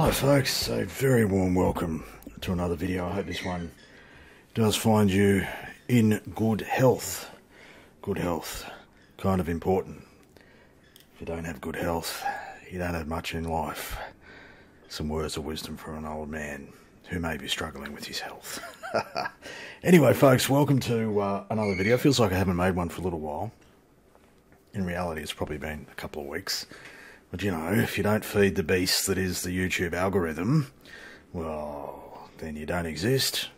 Hi folks, a very warm welcome to another video. I hope this one does find you in good health. Good health, kind of important. If you don't have good health, you don't have much in life. Some words of wisdom from an old man who may be struggling with his health. Anyway folks, welcome to another video. Feels like I haven't made one for a little while. In reality, it's probably been a couple of weeks. But you know, if you don't feed the beast that is the YouTube algorithm, well, then you don't exist.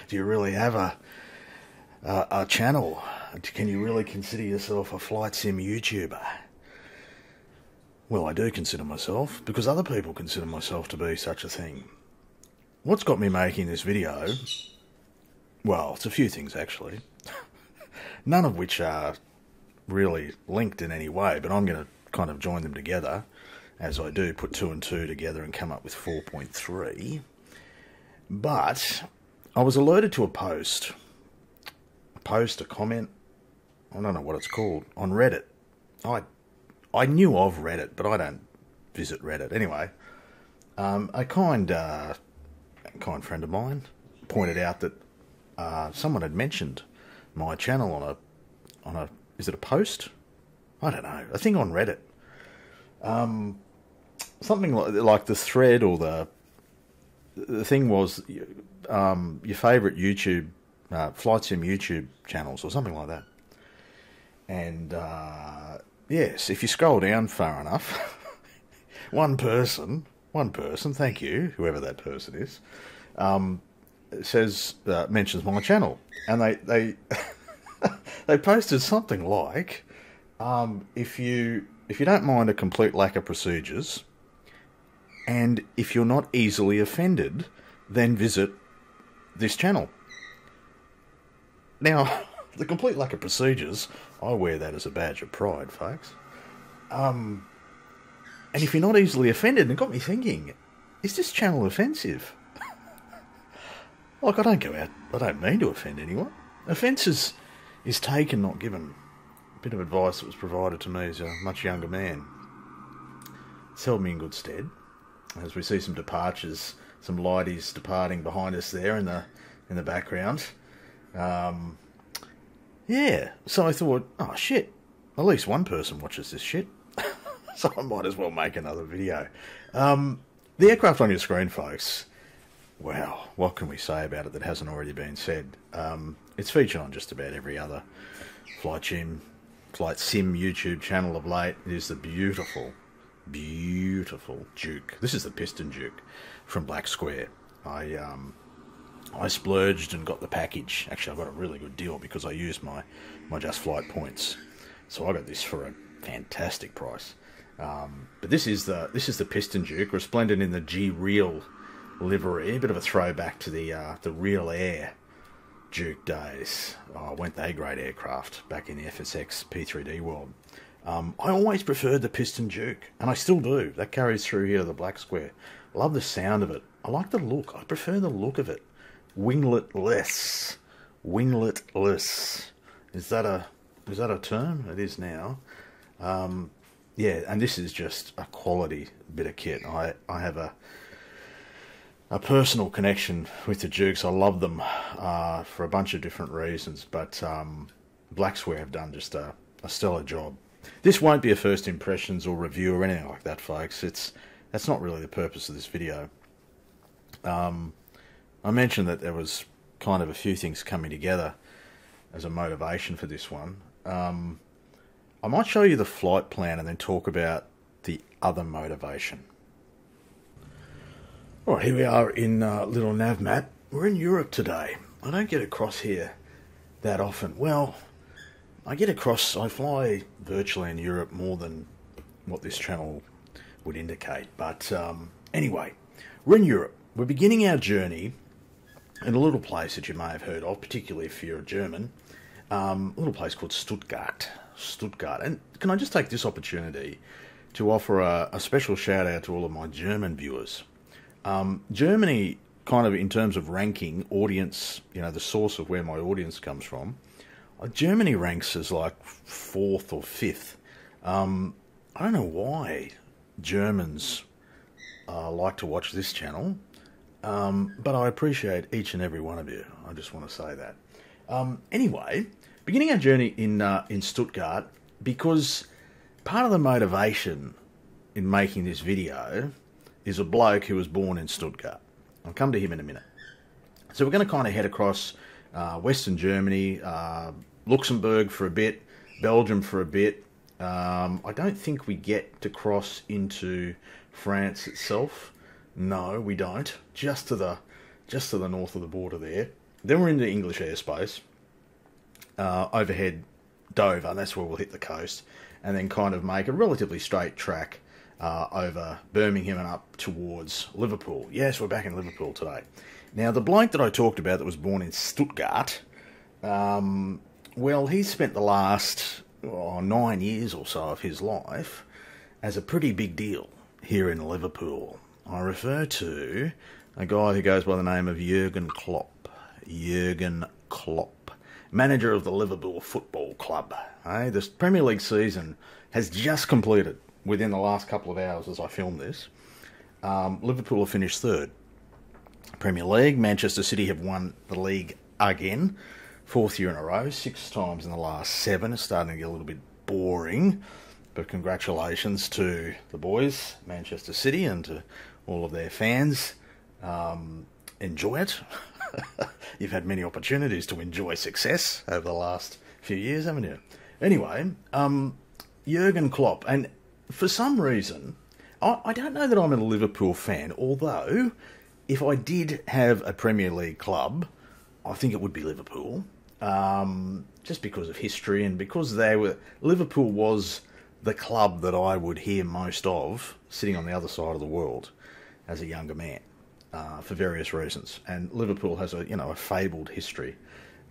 Do you really have a channel? Can you really consider yourself a flight sim YouTuber? Well, I do consider myself, because other people consider myself to be such a thing. What's got me making this video? Well, it's a few things actually. None of which are really linked in any way, but I'm going to kind of join them together, as I do, put 2 and 2 together and come up with 4.3. But I was alerted to a comment, I don't know what it's called, on Reddit. I knew of Reddit, but I don't visit Reddit. Anyway, a kind friend of mine pointed out that someone had mentioned my channel on a is it a post? I don't know. I think on Reddit. Something like the thread or the thing was your favourite YouTube, flight sim YouTube channels or something like that. And yes, if you scroll down far enough, one person, thank you, whoever that person is, mentions my channel. And they they posted something like, if you don't mind a complete lack of procedures, and if you're not easily offended, then visit this channel. Now, the complete lack of procedures, I wear that as a badge of pride, folks. And if you're not easily offended, it got me thinking, is this channel offensive? Like, I don't mean to offend anyone. Offence is taken, not given. A bit of advice that was provided to me as a much younger man. It's held me in good stead. As we see some departures, some lighties departing behind us there in the background. Yeah, so I thought, oh shit, at least one person watches this shit. So I might as well make another video. The aircraft on your screen, folks. Wow, what can we say about it that hasn't already been said? It's featured on just about every other flight sim YouTube channel of late. It is the beautiful Duke. This is the Piston Duke from Black Square. I splurged and got the package. Actually, I got a really good deal because I used my Just Flight points. So I got this for a fantastic price. But this is the Piston Duke, resplendent in the G-Real livery. A bit of a throwback to the Real Air Duke days. I went the A-grade aircraft back in the FSX P3D world. I always preferred the Piston Duke, and I still do. That carries through here to the Black Square. I love the sound of it. I like the look. I prefer the look of it. Wingletless. Wingletless. Is that a term? It is now. Yeah, and this is just a quality bit of kit. I have a personal connection with the Dukes. I love them for a bunch of different reasons, but Black Square have done just a stellar job. This won't be a first impressions or review or anything like that, folks. That's not really the purpose of this video. I mentioned that there was kind of a few things coming together as a motivation for this one. I might show you the flight plan and then talk about the other motivation. Alright, here we are in little nav map. We're in Europe today. I don't get across here that often. Well, I fly virtually in Europe more than what this channel would indicate. But anyway, we're in Europe. We're beginning our journey in a little place that you may have heard of, particularly if you're a German. A little place called Stuttgart. And can I just take this opportunity to offer a special shout out to all of my German viewers. Germany, kind of in terms of ranking audience, you know, the source of where my audience comes from, Germany ranks as like 4th or 5th. I don't know why Germans like to watch this channel, but I appreciate each and every one of you. I just want to say that. Anyway, beginning our journey in Stuttgart, because part of the motivation in making this video is a bloke who was born in Stuttgart. I'll come to him in a minute. So we're going to kind of head across Western Germany, Luxembourg for a bit, Belgium for a bit. I don't think we get to cross into France itself. No, we don't. Just to the north of the border there. Then we're into English airspace. Overhead Dover, that's where we'll hit the coast, and then kind of make a relatively straight track over Birmingham and up towards Liverpool. Yes, we're back in Liverpool today. Now, the bloke that I talked about that was born in Stuttgart, well, he spent the last 9 years or so of his life as a pretty big deal here in Liverpool. I refer to a guy who goes by the name of Jurgen Klopp. Jurgen Klopp, manager of the Liverpool Football Club. The Premier League season has just completed within the last couple of hours as I film this. Liverpool have finished third. Premier League, Manchester City have won the league again, 4th year in a row, 6 times in the last 7. It's starting to get a little bit boring, but congratulations to the boys, Manchester City, and to all of their fans. Enjoy it. You've had many opportunities to enjoy success over the last few years, haven't you? Anyway, Jurgen Klopp, and for some reason, I don't know that I'm a Liverpool fan, although if I did have a Premier League club, I think it would be Liverpool, just because of history and because Liverpool was the club that I would hear most of sitting on the other side of the world as a younger man, for various reasons. And Liverpool has a fabled history,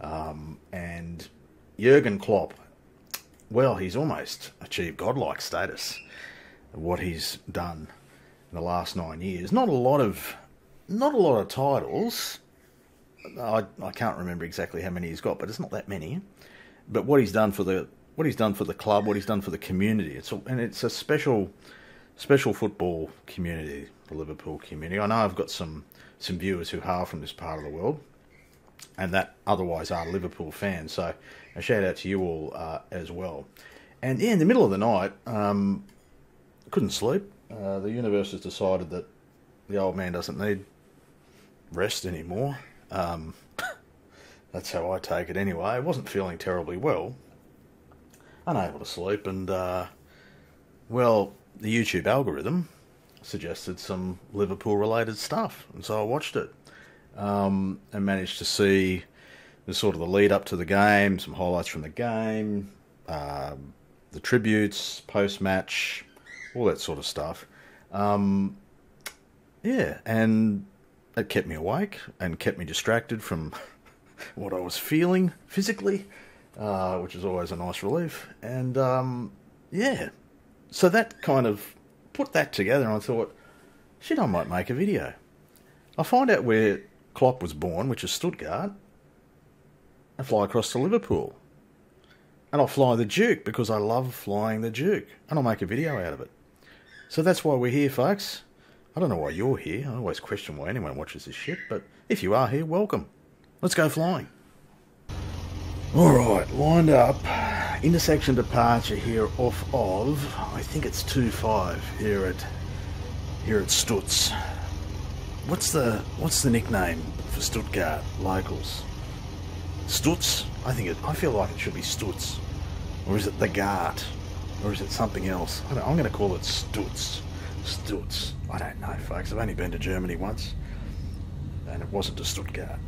and Jurgen Klopp, well, he's almost achieved godlike status. What he's done in the last 9 years, not a lot of titles. I can't remember exactly how many he's got, but it's not that many. But what he's done for the club, what he's done for the community, it's a special football community, the Liverpool community. I know I've got some viewers who are from this part of the world, and that otherwise are Liverpool fans. So a shout out to you all as well. And yeah, in the middle of the night, couldn't sleep. The universe has decided that the old man doesn't need rest anymore. That's how I take it anyway. I wasn't feeling terribly well, unable to sleep, and well, the YouTube algorithm suggested some Liverpool related stuff, and so I watched it, and managed to see the lead up to the game, some highlights from the game, the tributes, post match, all that sort of stuff. Yeah, and it kept me awake and kept me distracted from what I was feeling physically, which is always a nice relief. And yeah, so that kind of put that together, and I thought, shit, I might make a video. I'll find out where Klopp was born, which is Stuttgart, and fly across to Liverpool. And I'll fly the Duke, because I love flying the Duke, and I'll make a video out of it. So that's why we're here, folks. I don't know why you're here. I always question why anyone watches this shit, but if you are here, welcome. Let's go flying. Alright, lined up. Intersection departure here off of, I think it's 2-5 here at Stutz. What's the nickname for Stuttgart locals? Stutz? I feel like it should be Stutz. Or is it the Gart? Or is it something else? I'm going to call it Stutz. Stutz. I don't know, folks. I've only been to Germany once, and it wasn't to Stuttgart.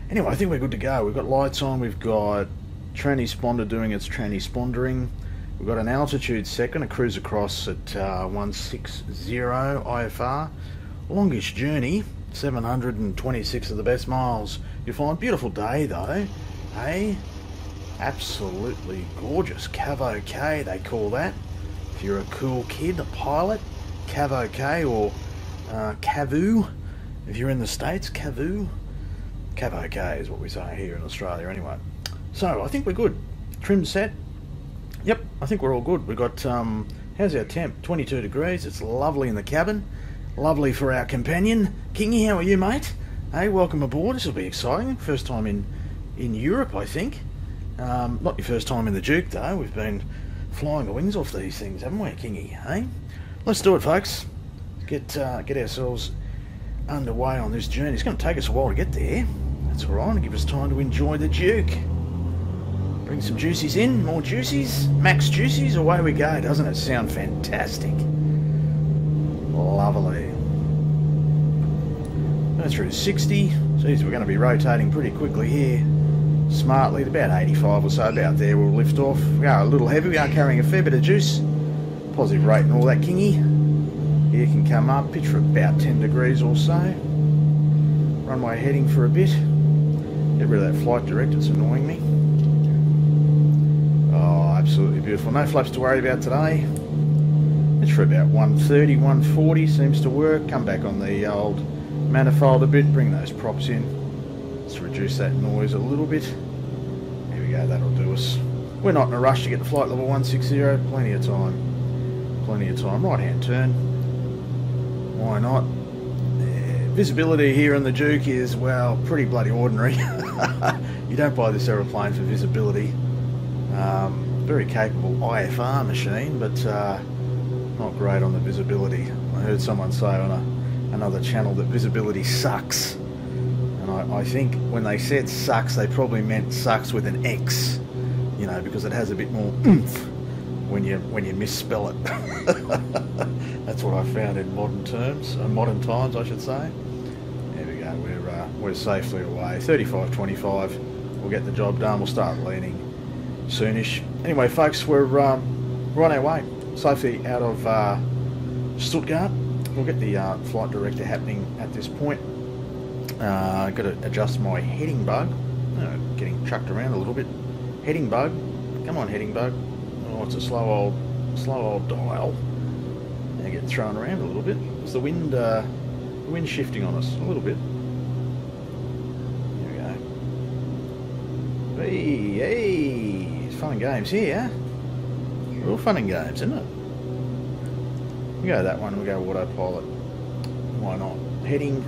Anyway, I think we're good to go. We've got lights on. We've got transponder doing its transpondering. We've got an altitude second, a cruise across at 160 IFR. Longest journey, 726 of the best miles. You'll find beautiful day though, hey? Absolutely gorgeous. Cavo K, they call that. If you're a cool kid, a pilot, Cavo K, or Cavu, if you're in the States, Cavu. Cavo K is what we say here in Australia anyway. So I think we're good. Trim set. Yep, I think we're all good. We've got, how's our temp? 22 degrees. It's lovely in the cabin. Lovely for our companion. Kingy, how are you, mate? Hey, welcome aboard. This will be exciting. First time in Europe, I think. Not your first time in the Duke, though. We've been flying the wings off these things, haven't we, Kingy? Hey? Let's do it, folks. Get ourselves underway on this journey. It's going to take us a while to get there. That's all right. Give us time to enjoy the Duke. Bring some juicies in. More juicies. Max juicies. Away we go. Doesn't it sound fantastic? Lovely. Go through 60. Geez, we're going to be rotating pretty quickly here. Smartly, at about 85 or so, about there we'll lift off. We are a little heavy. We are carrying a fair bit of juice. Positive rate and all that, Kingy. Here can come up. Pitch for about 10 degrees or so. Runway heading for a bit. Get rid of that flight direct. It's annoying me. Oh, absolutely beautiful. No flaps to worry about today. It's for about 130, 140, seems to work. Come back on the old manifold a bit, bring those props in. Let's reduce that noise a little bit. There we go, that'll do us. We're not in a rush to get to flight level 160, plenty of time. Plenty of time. Right hand turn. Why not? Yeah. Visibility here in the Duke is, well, pretty bloody ordinary. You don't buy this aeroplane for visibility. Very capable IFR machine, but not great on the visibility. I heard someone say on another channel that visibility sucks, and I think when they said sucks, they probably meant sucks with an X, you know, because it has a bit more oomph when you misspell it. That's what I found in modern times, I should say. There we go. We're safely away. 35-25. We'll get the job done. We'll start leaning soonish. Anyway, folks, we're on our way. Safely out of Stuttgart. We'll get the flight director happening at this point. Got to adjust my heading bug. Getting chucked around a little bit. Heading bug. Come on, heading bug. Oh, it's a slow old dial. Now getting thrown around a little bit. Is the wind shifting on us a little bit? There we go. Hey, it's fun and games here. Real fun and games, isn't it? We go that one, we go autopilot. Why not? Heading,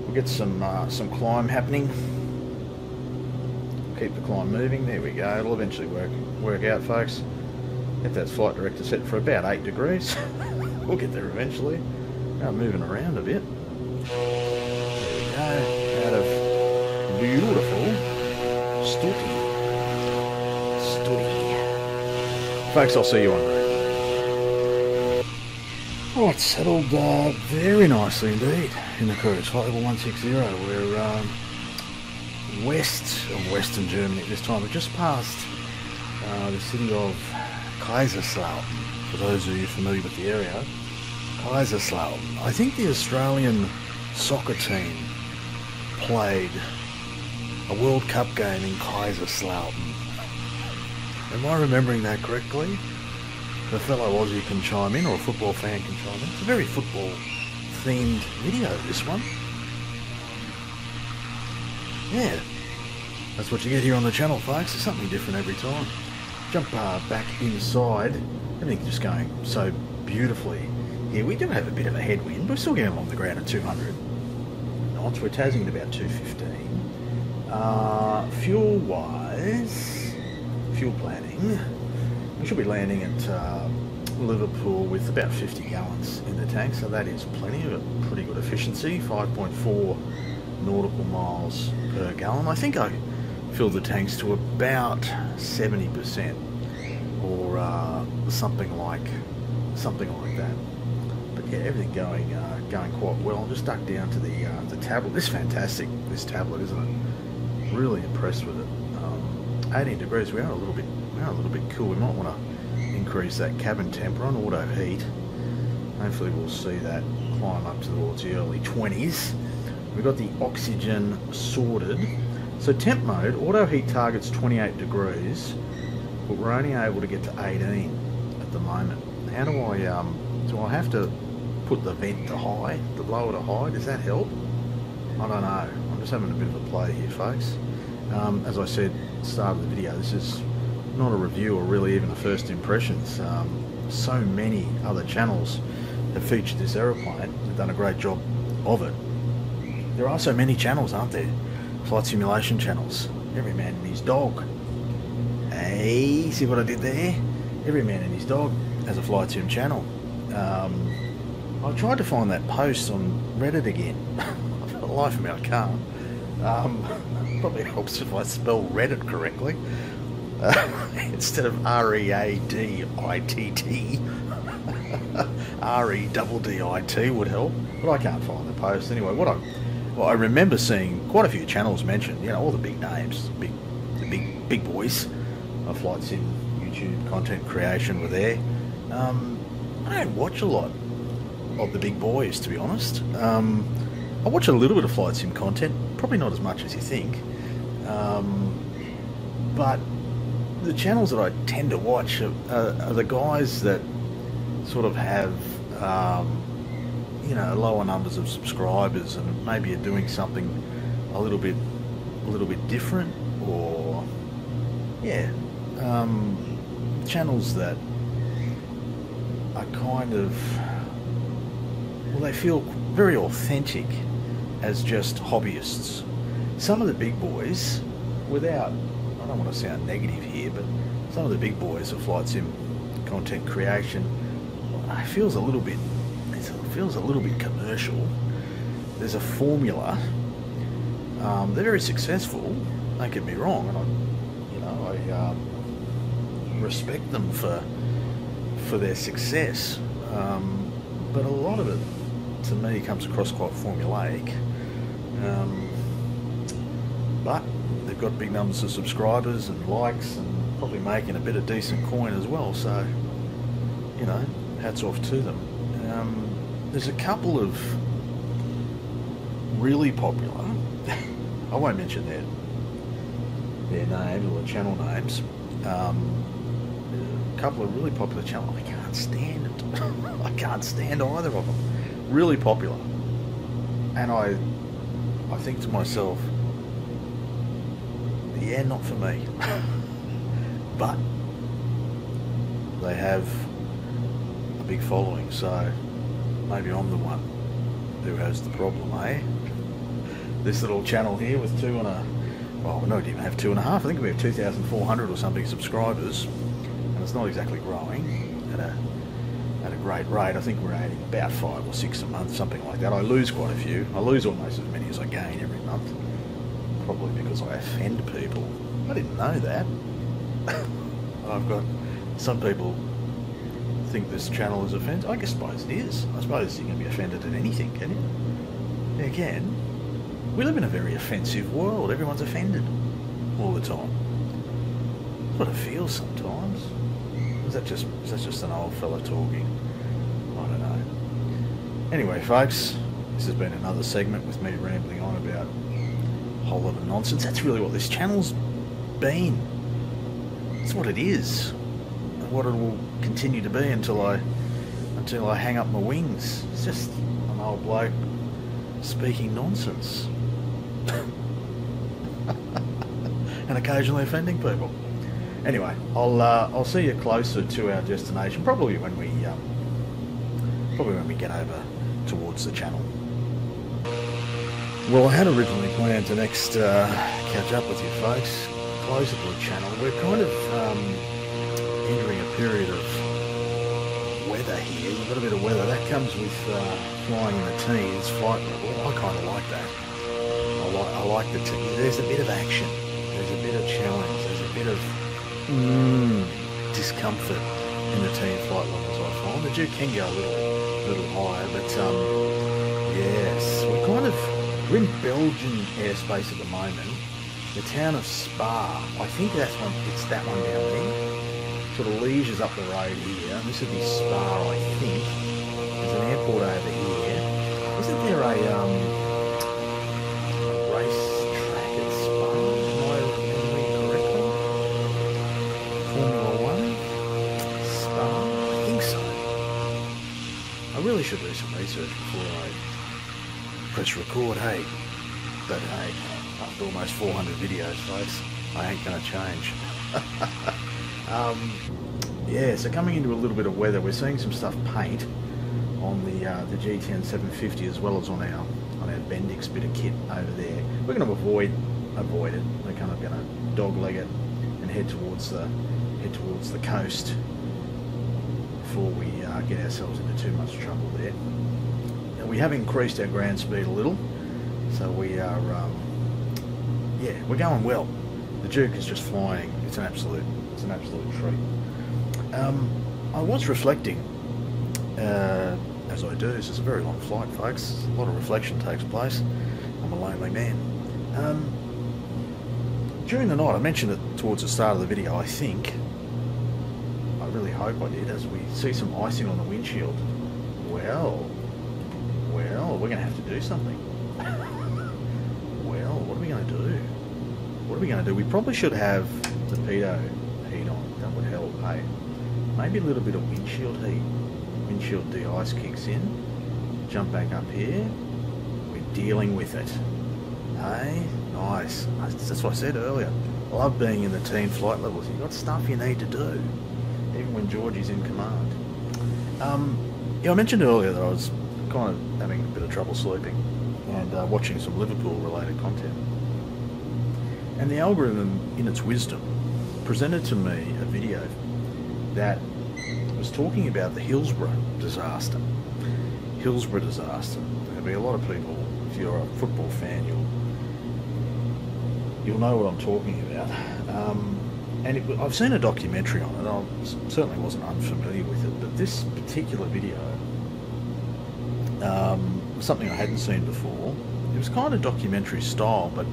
we'll get some climb happening. Keep the climb moving. There we go. It'll eventually work out, folks. Get that flight director set for about 8 degrees. We'll get there eventually. Now moving around a bit. There we go. Out of beautiful Stuttgart. Folks, I'll see you on route. Oh, it's settled very nicely indeed in the cruise. Flight level 160. We're west of Western Germany at this time. We're just past the city of Kaiserslautern. For those of you familiar with the area, Kaiserslautern. I think the Australian soccer team played a World Cup game in Kaiserslautern. Am I remembering that correctly? The fellow Aussie can chime in, or a football fan can chime in. It's a very football-themed video, this one. Yeah, that's what you get here on the channel, folks. It's something different every time. Jump back inside. Everything's just going so beautifully. Here, we do have a bit of a headwind, but we're still getting along the ground at 200 knots. We're tazzing at about 215. Fuel-wise, fuel planning, we should be landing at Liverpool with about 50 gallons in the tank, so that is plenty. We've got pretty good efficiency, 5.4 nautical miles per gallon. I think I filled the tanks to about 70%, or something like that. But yeah, everything going quite well. I'm just stuck down to the tablet. This is fantastic, this tablet, isn't it? Really impressed with it. 18 degrees. We are a little bit cool. We might want to increase that cabin temp. We're on auto heat. Hopefully we'll see that climb up towards the early 20s. We've got the oxygen sorted. So temp mode, auto heat targets 28 degrees, but we're only able to get to 18 at the moment. How do I have to put the vent to high, the blower to high? Does that help? I don't know. I'm just having a bit of a play here, folks. As I said at the start of the video, this is not a review or really even a first impressions. So many other channels have featured this aeroplane. They've done a great job of it. There are so many channels, aren't there? Flight simulation channels. Every man and his dog. Hey, see what I did there? Every man and his dog has a flight sim channel. I tried to find that post on Reddit again. For the life of me, I can't. Probably helps if I spell Reddit correctly. Instead of R-E-A-D-I-T-T. R-E-D-D-I-T would help. But I can't find the post. Anyway, I remember seeing quite a few channels mentioned. You know, all the big names, the big boys of flight sim YouTube content creation were there. I don't watch a lot of the big boys, to be honest. I watch a little bit of flight sim content, probably not as much as you think. But the channels that I tend to watch are the guys that sort of have, you know, lower numbers of subscribers and maybe are doing something a little bit different, or yeah, channels that are kind of, well, they feel very authentic as just hobbyists. Some of the big boys, without, I don't want to sound negative here, but some of the big boys of flight sim content creation, it feels a little bit commercial. There's a formula. They're very successful, don't get me wrong, and I respect them for their success, but a lot of it to me comes across quite formulaic. But they've got big numbers of subscribers and likes, and probably making a bit of decent coin as well, so, you know, hats off to them. There's a couple of really popular, I won't mention their names or the channel names, a couple of really popular channels. I can't stand it. I can't stand either of them. Really popular. And I think to myself, yeah, not for me. But they have a big following, so maybe I'm the one who has the problem, eh? This little channel here with we don't even have 2.5. I think we have 2,400 or something subscribers, and it's not exactly growing at a great rate. I think we're adding about 5 or 6 a month, something like that. I lose quite a few. I lose almost as many as I gain every month, probably because I offend people. I didn't know that. I've got some people think this channel is offensive. I suppose it is. I suppose you can be offended at anything, can you? Again, we live in a very offensive world. Everyone's offended all the time. That's what it feels sometimes. Is that just an old fella talking? I don't know. Anyway, folks, this has been another segment with me rambling on about a whole lot of nonsense. That's really what this channel's been. It's what it is, and what it will continue to be until I hang up my wings. It's just an old bloke speaking nonsense. And occasionally offending people. Anyway, I'll see you closer to our destination, probably when we get over towards the channel. Well, I had originally planned to next catch up with you folks closer to the channel. We're kind of entering a period of weather here. We've got a bit of weather that comes with flying in the teens flight level. I kind of like that. I like the there's a bit of action, there's a bit of challenge, there's a bit of discomfort in the teen flight levels. I find the Duke can go a little higher, but yes, we're in Belgian airspace at the moment. The town of Spa, I think it's that one down there. Sort of leisures up the road here, and this would be Spa, I think. There's an airport over here. Isn't there a race track at Spa? Am I remembering correctly? Formula 1? Spa? I think so. I really should do some research before I press record, hey? But hey, after almost 400 videos, folks, I ain't gonna change. Yeah, so coming into a little bit of weather, we're seeing some stuff paint on the G10 750 as well as on our Bendix bit of kit over there. We're going to avoid it. We're kind of going to dogleg it and head towards the coast before we get ourselves into too much trouble there. Now, we have increased our ground speed a little, so we are yeah, we're going well. The Duke is just flying. It's an absolute treat. I was reflecting, as I do. This is a very long flight, folks. A lot of reflection takes place. I'm a lonely man. During the night, I mentioned it towards the start of the video, I think. I really hope I did, as we see some icing on the windshield. Well, we're going to have to do something. Well, what are we going to do? What are we going to do? We probably should have the pitot heat on. That would help, hey? Maybe a little bit of windshield heat. Windshield de-ice kicks in. Jump back up here. We're dealing with it. Hey? Nice. That's what I said earlier. I love being in the team flight levels. You've got stuff you need to do, even when Georgie's in command. Yeah, I mentioned earlier that I was kind of having a bit of trouble sleeping and watching some Liverpool-related content. And the algorithm, in its wisdom, presented to me a video that was talking about the Hillsborough disaster. Hillsborough disaster. There'll be a lot of people, if you're a football fan, you'll know what I'm talking about. And I've seen a documentary on it. I certainly wasn't unfamiliar with it, but this particular video was something I hadn't seen before. It was kind of documentary style, but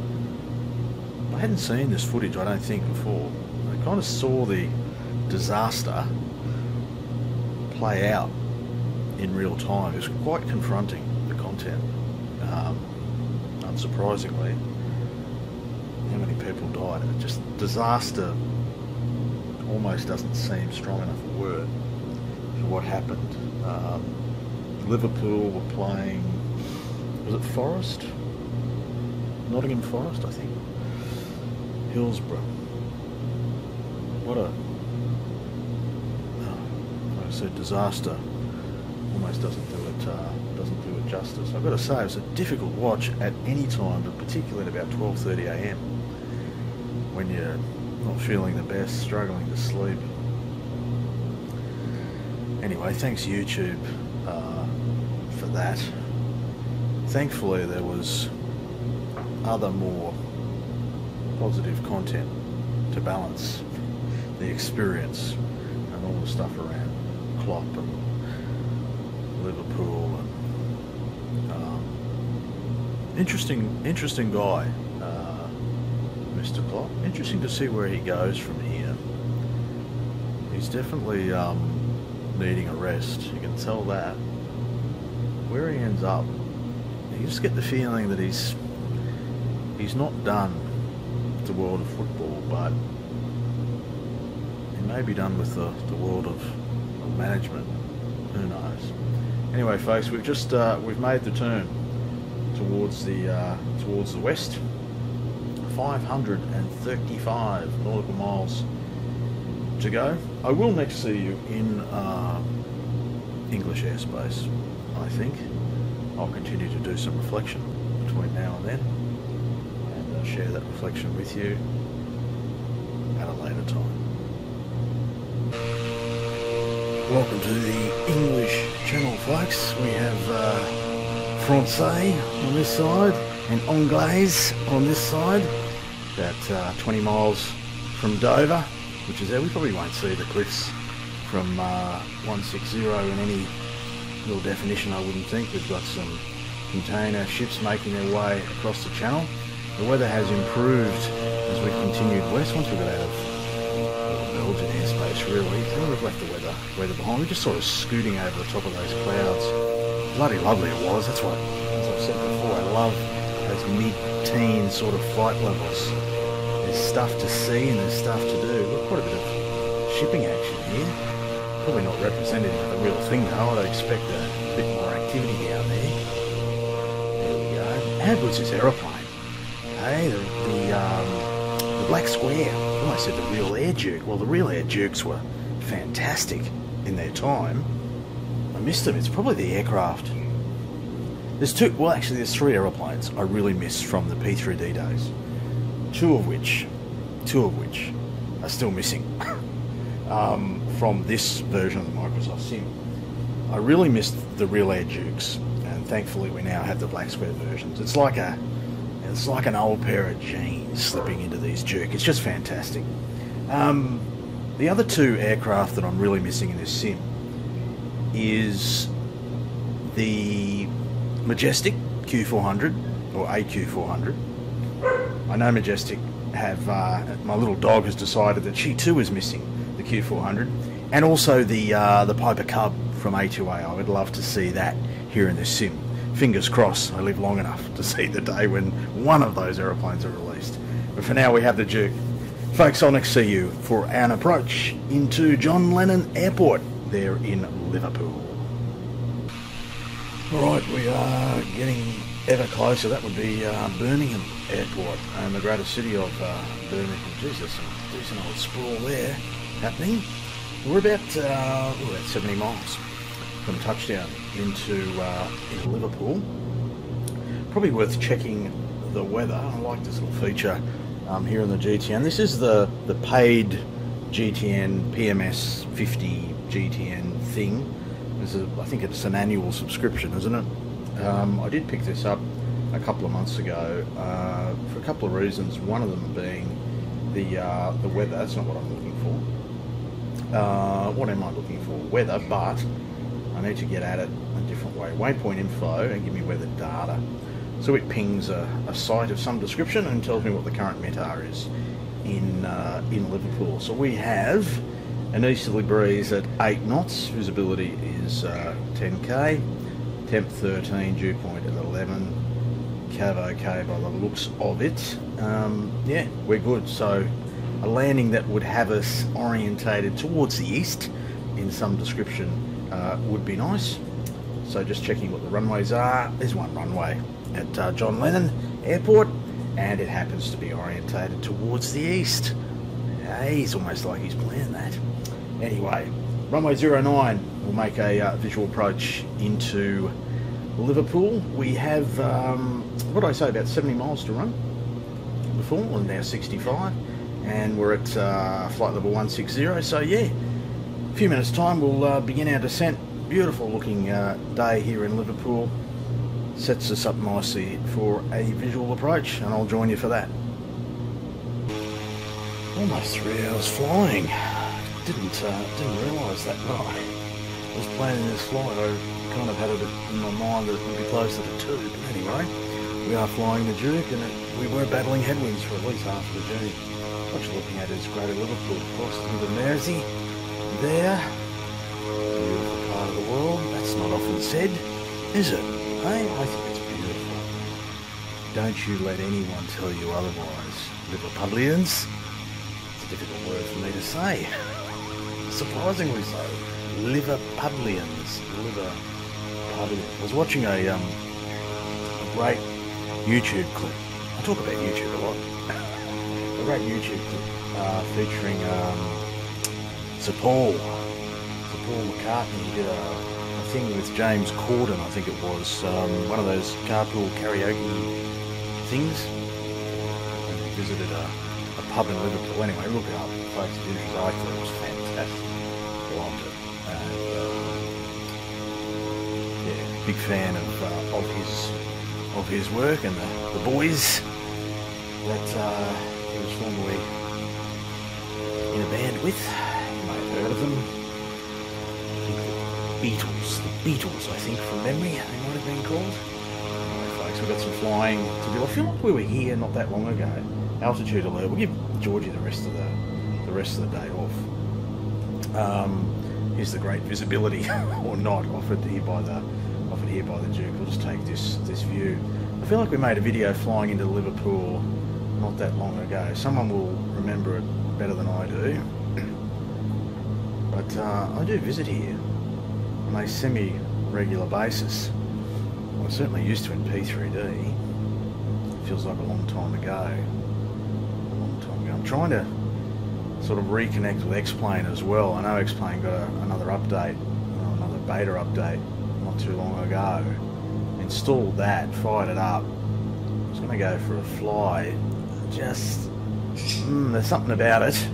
I hadn't seen this footage, I don't think, before. I kind of saw the disaster play out in real time. It was quite confronting, the content. Unsurprisingly, how many people died. Just disaster almost doesn't seem strong enough a word for what happened. Liverpool were playing, was it Forest? Nottingham Forest, I think. Hillsborough. What a, like I said, disaster almost doesn't do it justice. I've got to say, it was a difficult watch at any time, but particularly at about 12:30 a.m. when you're not feeling the best, struggling to sleep. Anyway, thanks YouTube for that. Thankfully, there was other more positive content to balance the experience and all the stuff around Klopp and Liverpool and interesting guy, Mr. Klopp. Interesting to see where he goes from here. He's definitely needing a rest. You can tell that. Where he ends up, you just get the feeling that he's not done with the world of football, but he may be done with the world of management. Who knows? Anyway, folks, we've made the turn towards the west. 535 nautical miles to go. I will next see you in English airspace, I think. I'll continue to do some reflection between now and then and share that reflection with you at a later time. Welcome to the English channel, folks. We have Francais on this side and Anglais on this side. About 20 miles from Dover, which is there. We probably won't see the cliffs from 160 in any real definition, I wouldn't think. We've got some container ships making their way across the channel. The weather has improved as we've continued west. Once we got out of Belgian airspace, really, we've left the weather behind. We're just sort of scooting over the top of those clouds. Bloody lovely it was. That's what, as I've said before, I love those mid-teen sort of flight levels. There's stuff to see and there's stuff to do. We've got quite a bit of shipping action here. Probably not representative of the real thing though. I'd expect a bit more activity down there. There we go. How good's this aeroplane? Hey, the Black Square. I almost said the real Air Duke. Well, the real Air Dukes were fantastic in their time. I missed them. It's probably the aircraft. There's three aeroplanes I really miss from the P3D days. Two of which are still missing from this version of the Microsoft Sim. I really missed the Real Air Dukes, and thankfully we now have the black square versions. It's like an old pair of jeans slipping into these Duke. It's just fantastic. The other two aircraft that I'm really missing in this sim is the Majestic Q400 or AQ400. I know Majestic have my little dog has decided that she too is missing the Q400, and also the Piper Cub from A2A. I would love to see that here in this sim. Fingers crossed I live long enough to see the day when one of those aeroplanes are released. But for now we have the Duke. Folks, I'll next see you for an approach into John Lennon Airport there in Liverpool. Alright, we are getting ever closer. That would be Birmingham Airport and the greater city of Birmingham. Geez, there's some decent old sprawl there happening. We're about 70 miles from touchdown into Liverpool. Probably worth checking the weather. I like this little feature here in the GTN. This is the paid GTN PMS 50 GTN thing. I think it's an annual subscription, isn't it? I did pick this up a couple of months ago for a couple of reasons. One of them being the weather. That's not what I'm looking for. What am I looking for? Weather, but I need to get at it a different way. Waypoint info and give me weather data. So it pings a site of some description and tells me what the current METAR is in Liverpool. So we have an easterly breeze at 8 knots, visibility is 10k, temp 13, dew point at 11, cav okay by the looks of it. Yeah, we're good. So a landing that would have us orientated towards the east in some description would be nice. So just checking what the runways are. There's one runway at John Lennon Airport, and it happens to be orientated towards the east. Hey, he's almost like he's planned that. Anyway, runway 09 will make a visual approach into Liverpool. We have, what did I say, about 70 miles to run before, we're now 65, and we're at flight level 160, so yeah, a few minutes time we'll begin our descent. Beautiful looking day here in Liverpool. Sets us up nicely for a visual approach, and I'll join you for that. Almost 3 hours flying. Didn't realise that. No, I was planning this flight. I kind of had it in my mind that it would be closer to 2. But anyway, we are flying the Duke, and we were battling headwinds for at least half of the journey. What you're looking at is Greater Liverpool, of course, through the Mersey. There, beautiful part of the world. That's not often said, is it? Hey, I think it's beautiful. Don't you let anyone tell you otherwise, Liverpudlians. It's a difficult word for me to say. Surprisingly so. Liverpudlians. Liverpudlians. I was watching a great YouTube clip. I talk about YouTube a lot. A great YouTube clip featuring Sir Paul McCartney. He did a thing with James Corden, I think it was, one of those carpool karaoke things. And he visited a pub in Liverpool. Anyway, look it up, folks. I thought it was fantastic. Loved it. And, yeah, big fan of his work and the boys that he was formerly in a band with. You may have heard of them. The Beatles, I think, from memory, they might have been called. Anyway, folks, we've got some flying to do. I feel like we were here not that long ago. Altitude alert. We'll give Georgie the rest of the day off. Here's the great visibility, or not, offered here by the Duke. We'll just take this view. I feel like we made a video flying into Liverpool not that long ago. Someone will remember it better than I do. But I do visit here on a semi-regular basis. I was certainly used to in P3D. Feels like a long time ago. I'm trying to sort of reconnect with X-Plane as well. I know X-Plane got another update, another beta update not too long ago. Installed that, fired it up. I was going to go for a fly. Just, there's something about it.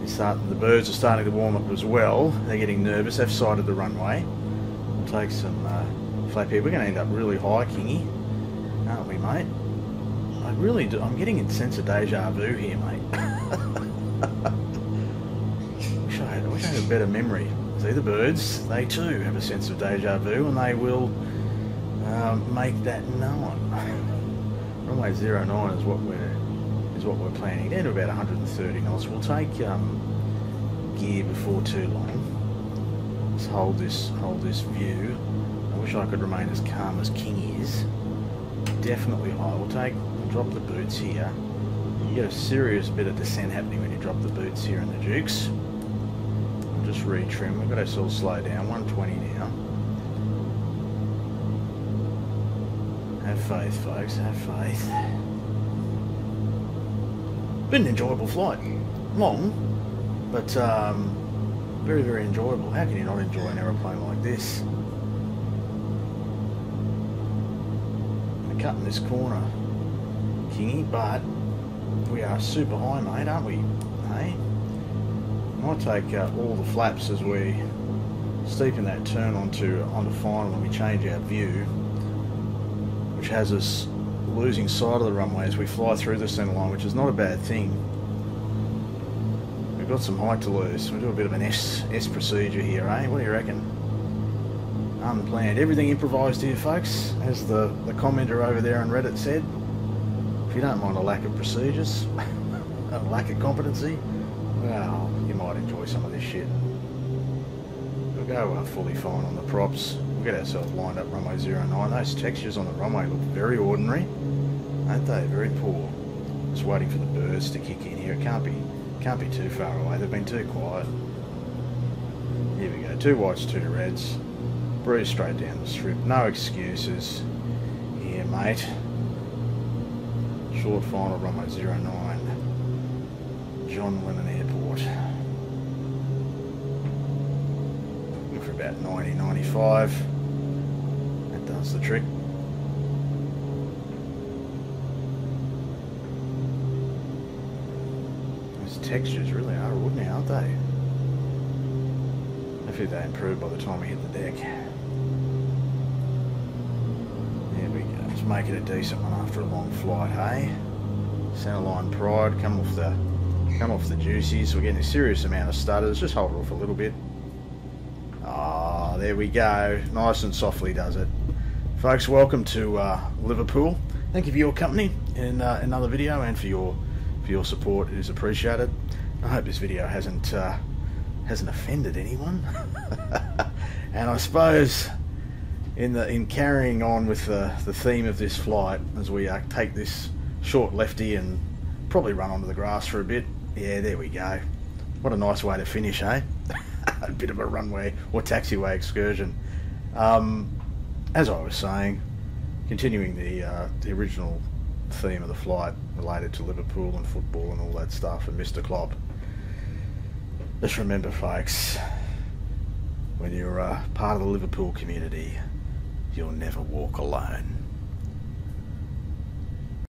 The birds are starting to warm up as well. They're getting nervous. They've sighted the runway. We'll take some flap here. We're going to end up really high, Kingy, aren't we, mate? I really do. I'm getting a sense of deja vu here, mate. wish I had a better memory. See, the birds, they too have a sense of deja vu, and they will make that known. Runway 09 is what we're planning. Down to about 130 knots. We'll take gear before too long. Let's hold this view. I wish I could remain as calm as King is. Definitely high. We'll drop the boots here. You get a serious bit of descent happening when you drop the boots here in the Dukes. We'll just retrim. We've got ourselves slow down. 120 now. Have faith, folks. Have faith. Been an enjoyable flight. Long, but very, very enjoyable. How can you not enjoy an aeroplane like this? We're cutting this corner, Kingy, but we are super high, mate, aren't we? Hey? Might take all the flaps as we steepen that turn onto final when we change our view, which has us losing sight of the runway as we fly through the centre line, which is not a bad thing. We've got some height to lose. We'll do a bit of an S procedure here, eh? What do you reckon? Unplanned. Everything improvised here, folks, as the commenter over there on Reddit said. If you don't mind a lack of procedures, a lack of competency, well, you might enjoy some of this shit. We'll go fully fine on the props. We'll get ourselves lined up runway 09. Those textures on the runway look very ordinary, aren't they? Very poor. Just waiting for the birds to kick in here. It can't be too far away. They've been too quiet. Here we go. 2 whites, 2 reds. Breeze straight down the strip. No excuses here, mate. Short final runway 09. John Lennon Airport. Looking for about 90, 95. That does the trick. Those textures really are ordinary, aren't they? Hopefully they improve by the time we hit the deck. There we go. Let's make it a decent one after a long flight, hey? Centerline pride, come off the juicies. We're getting a serious amount of stutters. Just hold it off a little bit. Ah, there we go. Nice and softly does it. Folks, welcome to Liverpool. Thank you for your company in another video, and for your support. It is appreciated. I hope this video hasn't offended anyone. And I suppose in carrying on with the theme of this flight, as we take this short lefty and probably run onto the grass for a bit. Yeah, there we go. What a nice way to finish, eh? A bit of a runway or taxiway excursion. As I was saying, continuing the original theme of the flight related to Liverpool and football and all that stuff, and Mr. Klopp. Just remember, folks, when you're part of the Liverpool community, you'll never walk alone.